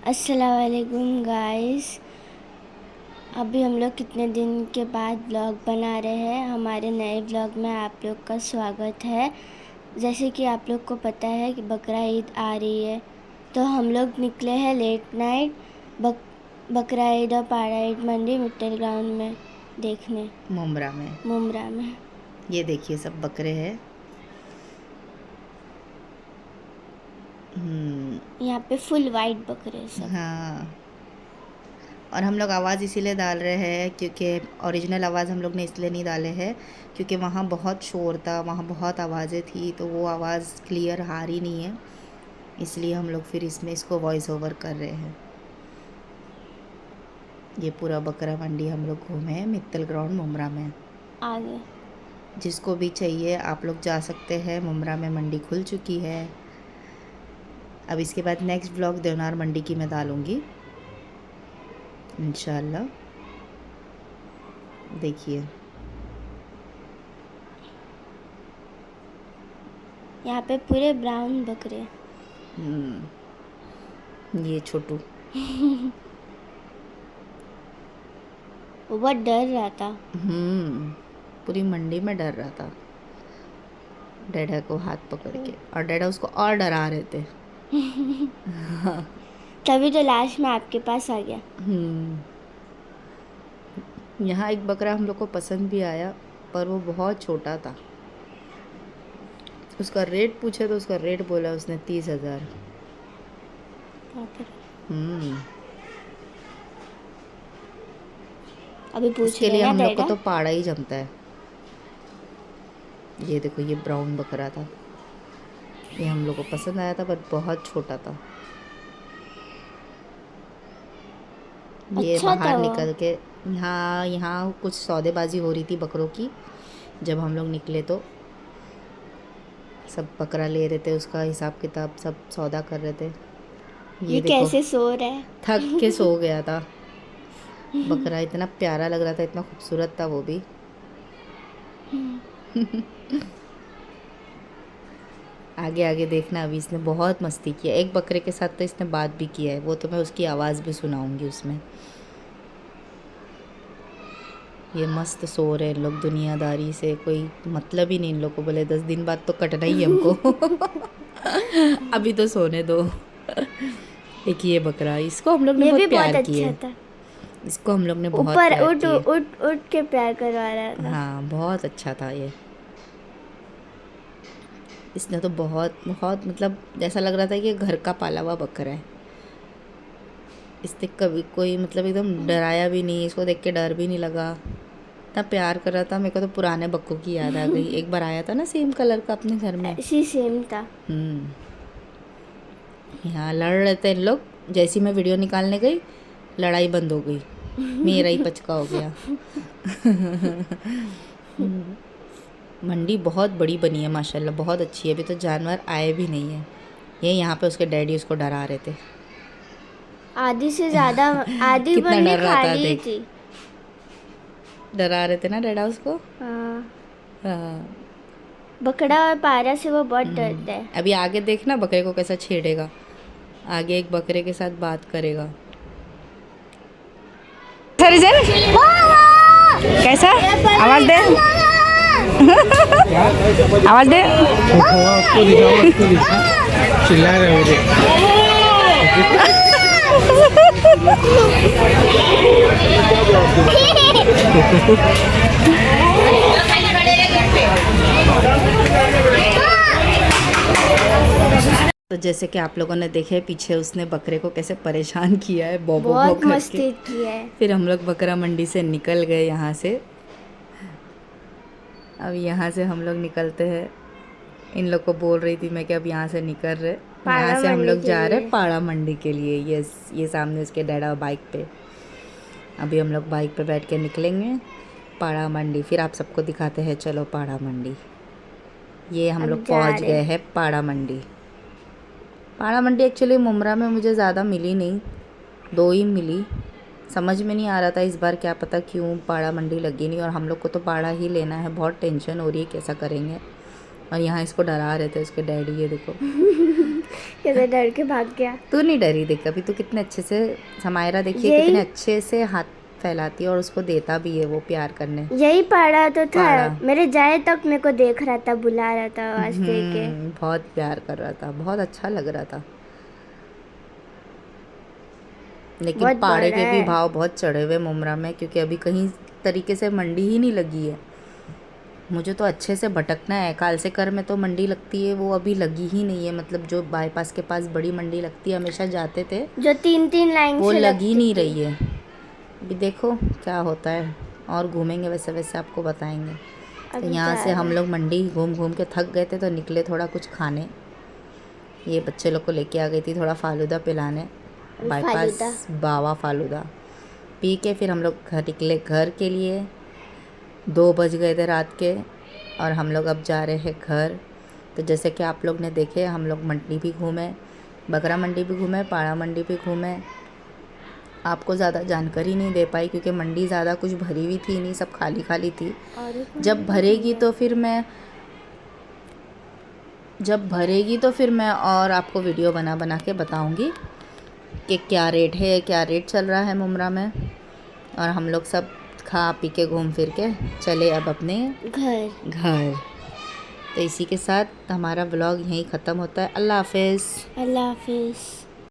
अस्सलाम वालेकुम गाइस। अभी हम लोग कितने दिन के बाद ब्लॉग बना रहे हैं। हमारे नए ब्लॉग में आप लोग का स्वागत है। जैसे कि आप लोग को पता है कि बकरा ईद आ रही है, तो हम लोग निकले हैं लेट नाइट बकरा ईद और पाड़ा ईद मंडी मिट्टल ग्राउंड में देखने, मुमरा में। ये देखिए सब बकरे हैं। यहाँ पे फुल वाइट बकरे सब। हाँ, और हम लोग आवाज़ इसीलिए डाल रहे हैं क्योंकि ओरिजिनल आवाज़ हम लोग ने इसलिए नहीं डाले हैं क्योंकि वहाँ बहुत शोर था, वहाँ बहुत आवाज़ें थी, तो वो आवाज़ क्लियर आ रही नहीं है, इसलिए हम लोग फिर इसमें इसको वॉइस ओवर कर रहे हैं। ये पूरा बकरा मंडी हम लोग घूमे हैं, मित्तल ग्राउंड मुमरा में। आगे जिसको भी चाहिए आप लोग जा सकते हैं, मुमरा में मंडी खुल चुकी है। अब इसके बाद नेक्स्ट ब्लॉग देवनार मंडी की मैं डालूँगी इंशाल्लाह। देखिए यहाँ पे पूरे ब्राउन बकरे। ये छोटू वो बहुत डर रहा था। पूरी मंडी में डर रहा था डैडा को हाथ पकड़ के, और डैडा उसको और डरा रहे थे। तभी तो लास्ट में आपके पास आ गया। यहाँ एक बकरा हम लोग को पसंद भी आया, पर वो बहुत छोटा था। उसका रेट पूछा तो उसका रेट बोला उसने 30,000। अभी पूछ इसके लिए हम लोग को तो पाड़ा ही जमता है। ये देखो, ये ब्राउन बकरा था, ये हम लोग को पसंद आया था, पर बहुत छोटा था। ये अच्छा बाहर निकल के यहाँ कुछ सौदेबाजी हो रही थी बकरों की। जब हम लोग निकले तो सब बकरा ले रहे थे, उसका हिसाब किताब सब सौदा कर रहे थे। ये कैसे सो रहा है? थक के सो गया था बकरा। इतना प्यारा लग रहा था, इतना खूबसूरत था वो भी। आगे आगे देखना, अभी इसने बहुत मस्ती किया। एक बकरे के साथ तो इसने बात भी किया है, वो तो मैं उसकी आवाज़ भी सुनाऊंगी उसमें। ये मस्त सो रहे इन लोग, दुनियादारी से कोई मतलब ही नहीं इन लोग को। बोले 10 दिन बाद तो कटना ही है हमको। अभी तो सोने दो। एक ये बकरा, इसको हम लोग ने बहुत प्यार किया था। इसको हम लोग ने बहुत प्यार किया। ऊपर उठ के प्यार करवा रहा था। हाँ, बहुत अच्छा था ये। इसने तो बहुत बहुत मतलब ऐसा लग रहा था कि घर का पाला हुआ बकरा है। इसने कभी कोई मतलब एकदम डराया भी नहीं, इसको देख के डर भी नहीं लगा, इतना प्यार कर रहा था। मेरे को तो पुराने बक्कों की याद आ गई। एक बार आया था ना सेम कलर का अपने घर में, इसी सेम था। यहाँ लड़ रहे थे इन लोग। जैसी मैं वीडियो निकालने गई, लड़ाई बंद हो गई, मेरा ही पचका हो गया। मंडी बहुत बड़ी बनी है माशाल्लाह, बहुत अच्छी है। अभी तो जानवर आए भी नहीं है। ये यहाँ पे उसके डैडी उसको डरा रहे थे। आधी से ज़्यादा आधी मंडी खाली थी। डरा रहे थे ना डैडा उसको। हाँ। बकरा और पारा से वो बहुत डरता है। अभी आगे देखना बकरे को कैसा छेड़ेगा। आगे एक बकरे के साथ बात करेगा। कैसा आवाज दे, आवाज दे। चिल्ला रहे हो। तो जैसे कि आप लोगों ने देखे पीछे, उसने बकरे को कैसे परेशान किया है, बोबो बहुत मस्ती की है। फिर हम लोग बकरा मंडी से निकल गए यहाँ से। अब यहाँ से हम लोग निकलते हैं। इन लोग को बोल रही थी मैं कि अब यहाँ से निकल रहे, यहाँ से हम लोग जा रहे हैं पाड़ा मंडी के लिए। ये सामने उसके डैडा बाइक पे। अभी हम लोग बाइक पे बैठ के निकलेंगे पाड़ा मंडी, फिर आप सबको दिखाते हैं। चलो पाड़ा मंडी। ये हम लोग पहुँच गए हैं पाड़ा मंडी। पाड़ा मंडी एक्चुअली मुमरा में मुझे ज़्यादा मिली नहीं, 2 ही मिली। समझ में नहीं आ रहा था इस बार, क्या पता क्यों पाड़ा मंडी लगी नहीं। और हम लोग को तो पाड़ा ही लेना है, बहुत टेंशन हो रही है कैसा करेंगे। और यहाँ इसको डरा रहे थे उसके डैडी, ये देखो। कैसे डर के भाग गया। तू नहीं डरी, देख अभी तू कितने अच्छे से, समायरा देखिए यही- कितने अच्छे से हाथ फैलाती है और उसको देता भी है वो प्यार करने। यही पाड़ा तो था, पाड़ा। मेरे जाए तक मेरे को देख रहा था, बुला रहा था आवाज दे के। बहुत प्यार कर रहा था, बहुत अच्छा लग रहा था। लेकिन बहुत पाड़े बड़ा के भी है। भाव बहुत चढ़े हुए मुमरा में, क्योंकि अभी कहीं तरीके से मंडी ही नहीं लगी है। मुझे तो अच्छे से भटकना है। कालसेकर में तो मंडी लगती है, वो अभी लगी ही नहीं है। मतलब जो बाईपास के पास बड़ी मंडी लगती है, हमेशा जाते थे, जो 3-3 लाइन वो से लगी नहीं लगती रही है। अभी देखो क्या होता है, और घूमेंगे वैसे वैसे आपको बताएंगे। तो अभी यहाँ जा से हम रहे लोग मंडी घूम घूम के थक गए थे, तो निकले थोड़ा कुछ खाने। ये बच्चे लोग को लेके आ गई थी थोड़ा फालूदा पिलाने, बाईपास बावा फालूदा पी के फिर हम लोग घर निकले घर के लिए। 2 बज गए थे रात के, और हम लोग अब जा रहे हैं घर। तो जैसे कि आप लोग ने देखे, हम लोग मंडी भी घूमे, बकरा मंडी भी घूमे, पाड़ा मंडी भी घूमे। आपको ज़्यादा जानकारी नहीं दे पाई क्योंकि मंडी ज़्यादा कुछ भरी हुई थी नहीं, सब खाली खाली थी। जब भरेगी तो फिर मैं और आपको वीडियो बना बना के बताऊंगी कि क्या रेट है, क्या रेट चल रहा है मुमरा में। और हम लोग सब खा पी के घूम फिर के चले अब अपने घर। तो इसी के साथ हमारा व्लॉग यहीं ख़त्म होता है। अल्लाह हाफिज़। अल्लाह हाफिज़।